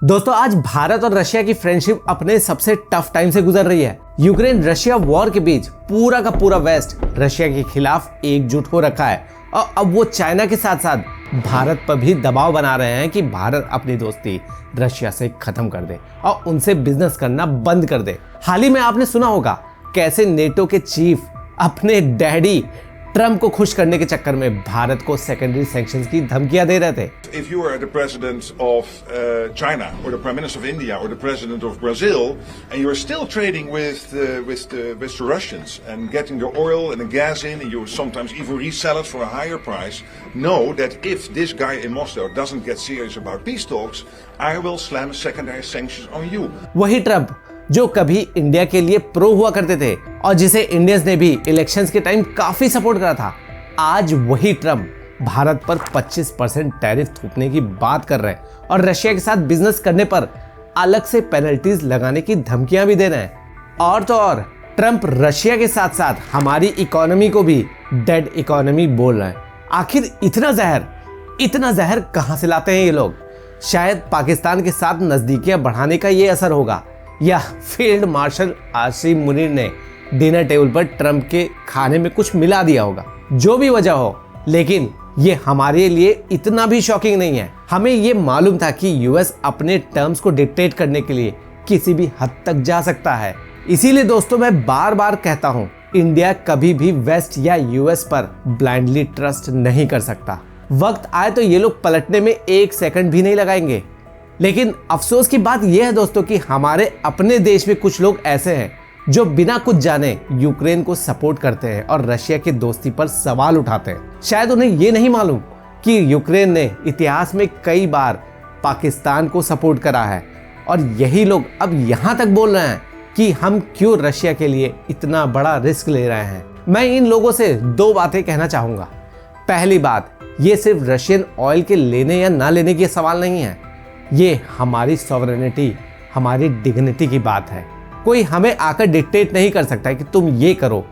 दोस्तों आज भारत और रशिया की फ्रेंडशिप अपने सबसे टफ टाइम से गुजर रही है। यूक्रेन रशिया वॉर के बीच पूरा का पूरा वेस्ट रशिया के खिलाफ एकजुट हो रखा है और अब वो चाइना के साथ साथ भारत पर भी दबाव बना रहे हैं कि भारत अपनी दोस्ती रशिया से खत्म कर दे और उनसे बिजनेस करना बंद कर दे। हाल ही में आपने सुना होगा कैसे नेटो के चीफ अपने डैडी ट्रंप को खुश करने के चक्कर में भारत को सेकेंडरी सैंक्शंस की धमकियां दे रहे थे। If you are the president of China or the prime minister of India or the president of Brazil and you are still trading with the Russians and getting the oil and the gas in and you sometimes even resell it for a higher price, know that if this guy in Moscow doesn't get serious about peace talks, I will slam secondary sanctions on you. वही Trump जो कभी India के लिए pro हुआ करते थे और जिसे इंडियंस ने भी इलेक्शंस के टाइम काफी सपोर्ट करा था, आज वही ट्रंप भारत पर 25% टैरिफ थोपने की बात कर रहे हैं और रशिया के साथ बिजनेस करने पर अलग से पेनल्टीज लगाने की धमकियां भी दे रहे हैं। और तो और ट्रंप रशिया के साथ साथ हमारी इकोनॉमी को भी डेड इकोनॉमी बोल रहे हैं। आखिर इतना जहर कहां से लाते हैं ये लोग? शायद पाकिस्तान के साथ नजदीकियां बढ़ाने का ये असर होगा या फील्ड मार्शल आसिम मुनीर ने डिनर टेबल पर ट्रंप के खाने में कुछ मिला दिया होगा। जो भी वजह हो, लेकिन ये हमारे लिए इतना भी शॉकिंग नहीं है। हमें ये मालूम था कि यूएस अपने टर्म्स को डिक्टेट करने के लिए किसी भी हद तक जा सकता है। इसीलिए दोस्तों मैं बार बार कहता हूँ, इंडिया कभी भी वेस्ट या यूएस पर ब्लाइंडली ट्रस्ट नहीं कर सकता। वक्त आए तो ये लोग पलटने में एक सेकंड भी नहीं लगाएंगे। लेकिन अफसोस की बात यह है दोस्तों कि हमारे अपने देश में कुछ लोग ऐसे हैं जो बिना कुछ जाने यूक्रेन को सपोर्ट करते हैं और रशिया की दोस्ती पर सवाल उठाते हैं। शायद उन्हें ये नहीं मालूम कि यूक्रेन ने इतिहास में कई बार पाकिस्तान को सपोर्ट करा है और यही लोग अब यहाँ तक बोल रहे हैं कि हम क्यों रशिया के लिए इतना बड़ा रिस्क ले रहे हैं। मैं इन लोगों से दो बातें कहना चाहूँगा। पहली बात, ये सिर्फ रशियन ऑयल के लेने या ना लेने की सवाल नहीं है, ये हमारी सॉवरेनिटी, हमारी डिग्निटी की बात है। कोई हमें आकर डिक्टेट नहीं कर सकता कि तुम ये करो,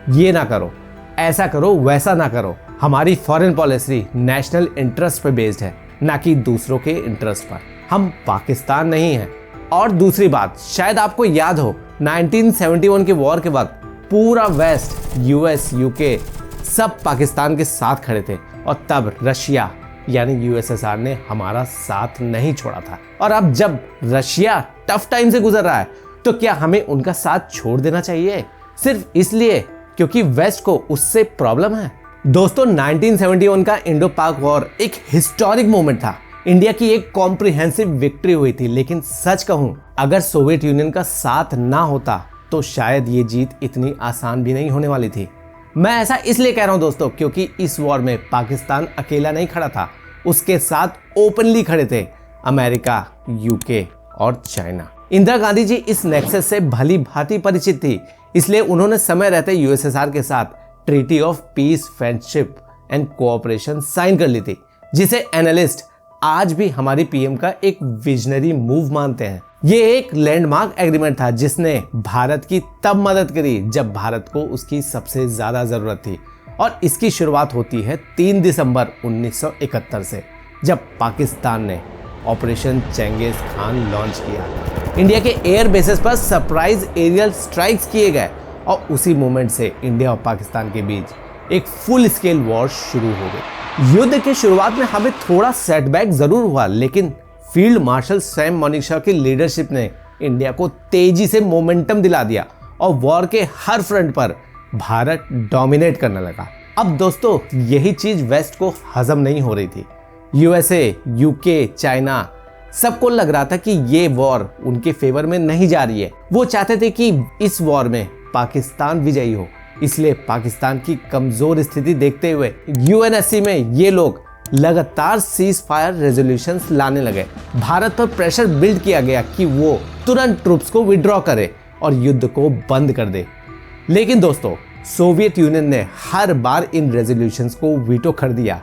ये ना करो, ऐसा करो, वैसा ना करो। हमारी फॉरेन पॉलिसी नेशनल इंटरेस्ट पे बेस्ड है, ना कि दूसरों के इंटरेस्ट पर। हम पाकिस्तान नहीं हैं। और दूसरी बात, शायद आपको याद हो 1971 के वॉर के वक्त पूरा वेस्ट, यूएस, यूके सब पाकिस्तान के साथ खड़े थे और तब रशिया यानी यूएसएसआर ने हमारा साथ नहीं छोड़ा था। और अब जब रशिया टफ टाइम से गुजर रहा है तो क्या हमें उनका साथ छोड़ देना चाहिए सिर्फ इसलिए क्योंकि वेस्ट को उससे प्रॉब्लम है? दोस्तों 1971 का इंडो पाक वॉर एक हिस्टोरिक मोमेंट था। इंडिया की एक कॉम्प्रिहेंसिव विक्ट्री हुई थी, लेकिन सच कहूं अगर सोवियत यूनियन का साथ ना होता तो शायद ये जीत इतनी आसान भी नहीं होने वाली थी। मैं ऐसा इसलिए कह रहा हूं दोस्तों क्योंकि इस वॉर में पाकिस्तान अकेला नहीं खड़ा था, उसके साथ ओपनली खड़े थे अमेरिका, यूके और चाइना। इंदिरा गांधी जी इस नेक्सस से भली भांति परिचित थी, इसलिए उन्होंने समय रहते यूएसएसआर के साथ treaty of peace, friendship and cooperation sign कर ली थी, जिसे एनालिस्ट आज भी हमारी पीएम का एक विजनरी मूव मानते हैं। ये एक लैंडमार्क एग्रीमेंट था जिसने भारत की तब मदद करी जब भारत को उसकी सबसे ज्यादा जरूरत थी और इसकी शुरुआत होती है 3 दिसंबर 1971 से, जब पाकिस्तान ने ऑपरेशन चेंगिस खान लॉन्च किया। इंडिया के एयर बेसेस पर सरप्राइज एरियल स्ट्राइक्स किए गए और उसी मोमेंट से इंडिया और पाकिस्तान के बीच एक फुल स्केल वॉर शुरू हो गई। युद्ध के शुरुआत में हमें थोड़ा सेटबैक जरूर हुआ, लेकिन फील्ड मार्शल सैम मॉनिकशॉ की लीडरशिप ने इंडिया को तेजी से मोमेंटम दिला दिया और वॉर के हर फ्रंट पर भारत डोमिनेट करने लगा। अब दोस्तों यही चीज वेस्ट को हजम नहीं हो रही थी। यूएसए, यूके, चाइना सबको लग रहा था कि ये वॉर उनके फेवर में नहीं जा रही है। वो चाहते थे कि इस वॉर में पाकिस्तान विजयी हो, इसलिए पाकिस्तान की कमजोर स्थिति देखते हुए यूएनएससी में ये लोग लगातार सीज फायर रेजोल्यूशंस लाने लगे। भारत पर प्रेशर बिल्ड किया गया कि वो तुरंत ट्रूप्स को विड्रॉ करे और युद्ध को बंद कर दे। लेकिन दोस्तों सोवियत यूनियन ने हर बार इन रेजोल्यूशंस को वीटो कर दिया।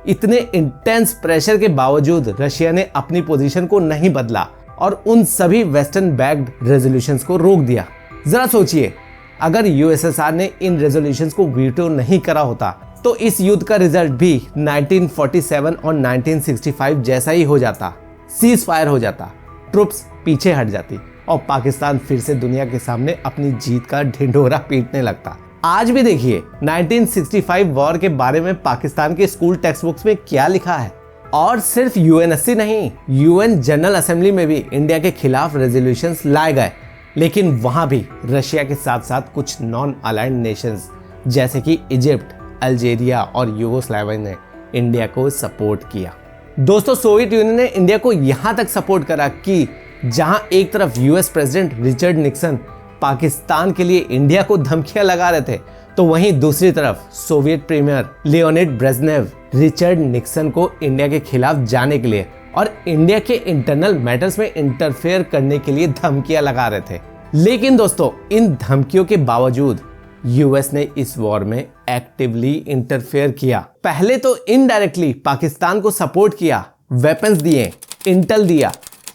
इतने इंटेंस प्रेशर के बावजूद रशिया ने अपनी पोजीशन को नहीं बदला और उन सभी वेस्टर्न बैक्ड रेजोल्यूशंस को रोक दिया। जरा सोचिए, अगर यूएसएसआर ने इन रेजोल्यूशंस को वीटो नहीं करा होता तो इस युद्ध का रिजल्ट भी 1947 और 1965 जैसा ही हो जाता, सीज फायर हो जाता। ट्रुप्स पीछे हट जाती और पाकिस्तान फिर से दुनिया के सामने अपनी जीत का ढिंढोरा पीटने लगता। आज भी देखिए 1965 वॉर के बारे में पाकिस्तान के स्कूल टेक्स्ट बुक्स में क्या लिखा है। और सिर्फ यूएनएससी नहीं, यूएन जनरल असेंबली में भी इंडिया के खिलाफ रेजोल्यूशंस लाए गए, लेकिन वहां भी रशिया के साथ साथ कुछ नॉन अलाइंड नेशंस जैसे कि इजिप्ट, अल्जीरिया और यूगोस्लाविया ने इंडिया को सपोर्ट किया। दोस्तों, सोवियत यूनियन ने इंडिया को यहां तक सपोर्ट करा कि जहां एक तरफ US president Richard Nixon Pakistan के लिए इंडिया को धमकियां लगा रहे थे, तो वहीं दूसरी तरफ Soviet premier Leonid Brezhnev Richard Nixon को इंडिया के खिलाफ जाने के लिए और इंडिया के इंटरनल मैटर्स में इंटरफेयर करने के लिए धमकियां लगा रहे थे। लेकिन दोस्तों, इन धमकियों के बावजूद यूएस ने इस वॉर में एक्टिवली इंटरफेयर किया। पहले तो इनडायरेक्टली पाकिस्तान को सपोर्ट किया, वेपन्स दिए, इंटेल दिया,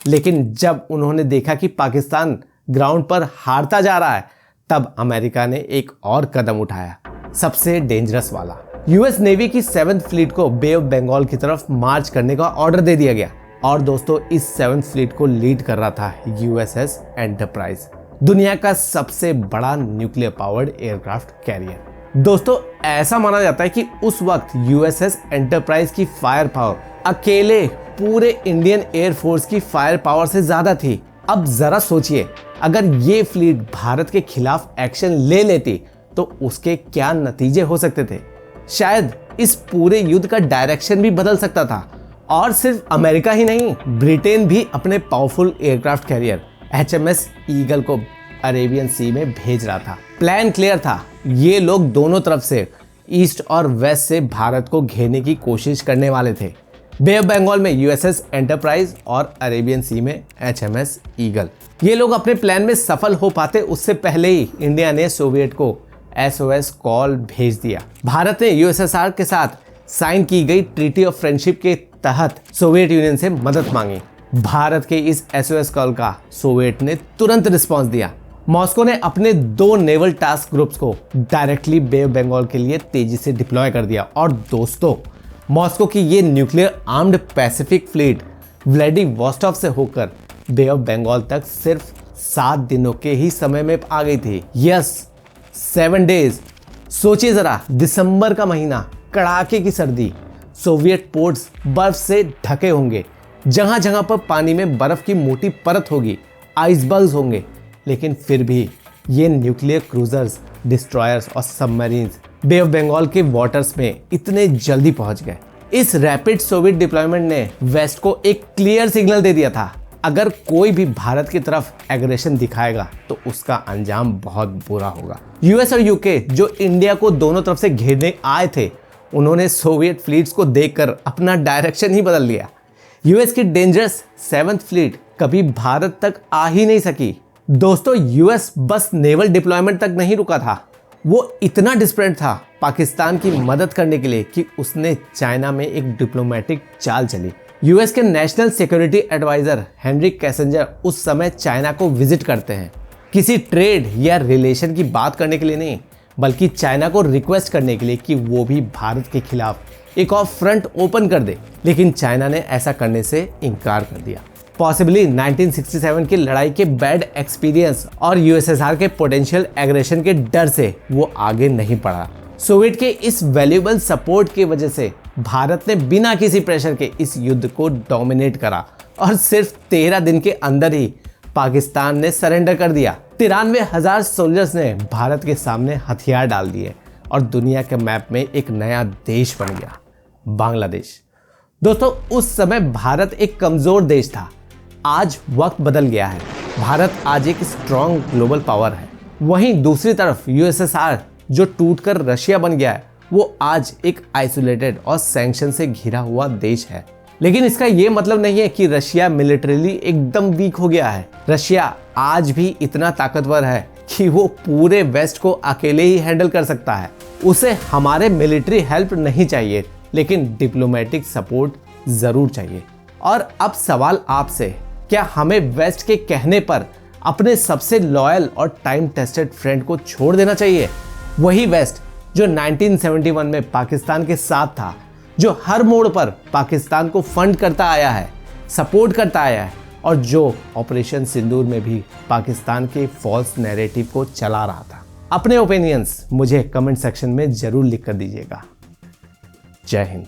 लेकिन जब उन्होंने देखा कि पाकिस्तान ग्राउंड पर हारता जा रहा है, तब अमेरिका ने एक और कदम उठाया, सबसे डेंजरस वाला। यूएस नेवी की 7th फ्लीट को बे ऑफ बंगाल की तरफ मार्च करने का ऑर्डर दे दिया गया और दोस्तों, इस 7th फ्लीट को लीड कर रहा था यूएसएस एंटरप्राइज, दुनिया का सबसे बड़ा न्यूक्लियर पावर्ड एयरक्राफ्ट कैरियर। दोस्तों, ऐसा माना जाता है कि उस वक्त यूएसएस एंटरप्राइज की फायर पावर अकेले पूरे इंडियन एयरफोर्स की फायर पावर से ज्यादा थी। अब जरा सोचिए, अगर ये फ्लीट भारत के खिलाफ एक्शन ले लेती तो उसके क्या नतीजे हो सकते थे। शायद इस पूरे युद्ध का डायरेक्शन भी बदल सकता था। और सिर्फ अमेरिका ही नहीं, ब्रिटेन भी अपने powerful aircraft carrier HMS eagle को अरेबियन सी में भेज रहा था। प्लान क्लियर था, ये लोग दोनों तरफ से ईस्ट और वेस्ट से भारत को घेरने की कोशिश करने वाले थे। बे ऑफ बंगाल में यूएसएस एंटरप्राइज और अरेबियन सी में HMS ईगल। ये लोग अपने प्लान में सफल हो पाते उससे पहले ही इंडिया ने सोवियत को SOS कॉल भेज दिया। भारत ने यूएसएसआर के साथ साइन की गई ट्रीटी ऑफ फ्रेंडशिप के तहत सोवियत यूनियन से मदद मांगी। भारत के इस SOS कॉल का सोवियत ने तुरंत रिस्पॉन्स दिया। मॉस्को ने अपने 2 नेवल टास्क ग्रुप्स को डायरेक्टली बे ऑफ बंगाल के लिए तेजी से डिप्लॉय कर दिया। और दोस्तों, मॉस्को की ये nuclear armed Pacific fleet Vladivostok से होकर बे ऑफ बंगाल तक सिर्फ 7 दिनों के ही समय में आ गई थी। Yes, 7 days. सोचिए जरा, दिसंबर का महीना, कड़ाके की सर्दी, सोवियत पोर्ट्स बर्फ से ढके होंगे, जहां जहां पर पानी में बर्फ की मोटी परत होगी, आइसबर्ग्स होंगे, लेकिन फिर भी ये न्यूक्लियर क्रूजर्स, डिस्ट्रॉयर्स और सबमरीन्स बे ऑफ बंगाल के वाटर्स में इतने जल्दी पहुंच गए। इस रैपिड सोवियत डिप्लॉयमेंट ने वेस्ट को एक क्लियर सिग्नल दे दिया था, अगर कोई भी भारत की तरफ एग्रेशन दिखाएगा तो उसका अंजाम बहुत बुरा होगा। यूएस और यूके जो इंडिया को दोनों तरफ से घेरने आए थे, उन्होंने सोवियत फ्लीट्स को देखकर अपना डायरेक्शन ही बदल लिया। यूएस की डेंजरस 7th फ्लीट कभी भारत तक आ ही नहीं सकी। दोस्तों, यूएस बस नेवल डिप्लॉयमेंट तक नहीं रुका था, वो इतना डिस्परेट था पाकिस्तान की मदद करने के लिए कि उसने चाइना में एक डिप्लोमेटिक चाल चली। यूएस के national security adviser Henry Kissinger उस समय चाइना को विजिट करते हैं, किसी ट्रेड या रिलेशन की बात करने के लिए नहीं, बल्कि चाइना को रिक्वेस्ट करने के लिए कि वो भी भारत के खिलाफ एक और फ्रंट ओपन कर दे। लेकिन चाइना ने ऐसा करने से इनकार कर दिया। पॉसिबली 1967 की लड़ाई के बैड एक्सपीरियंस और यूएसएसआर के पोटेंशियल एग्रेशन के डर से वो आगे नहीं बढ़ा। सोवियत के इस वैल्यूएबल सपोर्ट की वजह से भारत ने बिना किसी प्रेशर के इस युद्ध को डोमिनेट करा और सिर्फ 13 दिन के अंदर ही पाकिस्तान ने सरेंडर कर दिया। 93,000 सोल्जर्स ने भारत के सामने हथियार डाल दिए और दुनिया के मैप में एक नया देश बन गया, बांग्लादेश। दोस्तों, उस समय भारत एक कमजोर देश था। आज वक्त बदल गया है, भारत आज एक स्ट्रॉन्ग ग्लोबल पावर है। वहीं दूसरी तरफ यूएसएसआर जो टूटकर रशिया बन गया है, वो आज एक आइसोलेटेड और सैंक्शन से घिरा हुआ देश है। लेकिन इसका ये मतलब नहीं है कि रशिया मिलिटरीली एकदम वीक हो गया है। रशिया आज भी इतना ताकतवर है कि वो पूरे वेस्ट को अकेले ही हैंडल कर सकता है। उसे हमारे मिलिट्री हेल्प नहीं चाहिए, लेकिन डिप्लोमेटिक सपोर्ट जरूर चाहिए। और अब सवाल आपसे, क्या हमें वेस्ट के कहने पर अपने सबसे लॉयल और टाइम टेस्टेड फ्रेंड को छोड़ देना चाहिए? वही वेस्ट जो 1971 में पाकिस्तान के साथ था, जो हर मोड़ पर पाकिस्तान को फंड करता आया है, सपोर्ट करता आया है और जो ऑपरेशन सिंदूर में भी पाकिस्तान के फॉल्स नैरेटिव को चला रहा था। अपने ओपिनियंस मुझे कमेंट सेक्शन में जरूर लिख कर दीजिएगा। जय हिंद।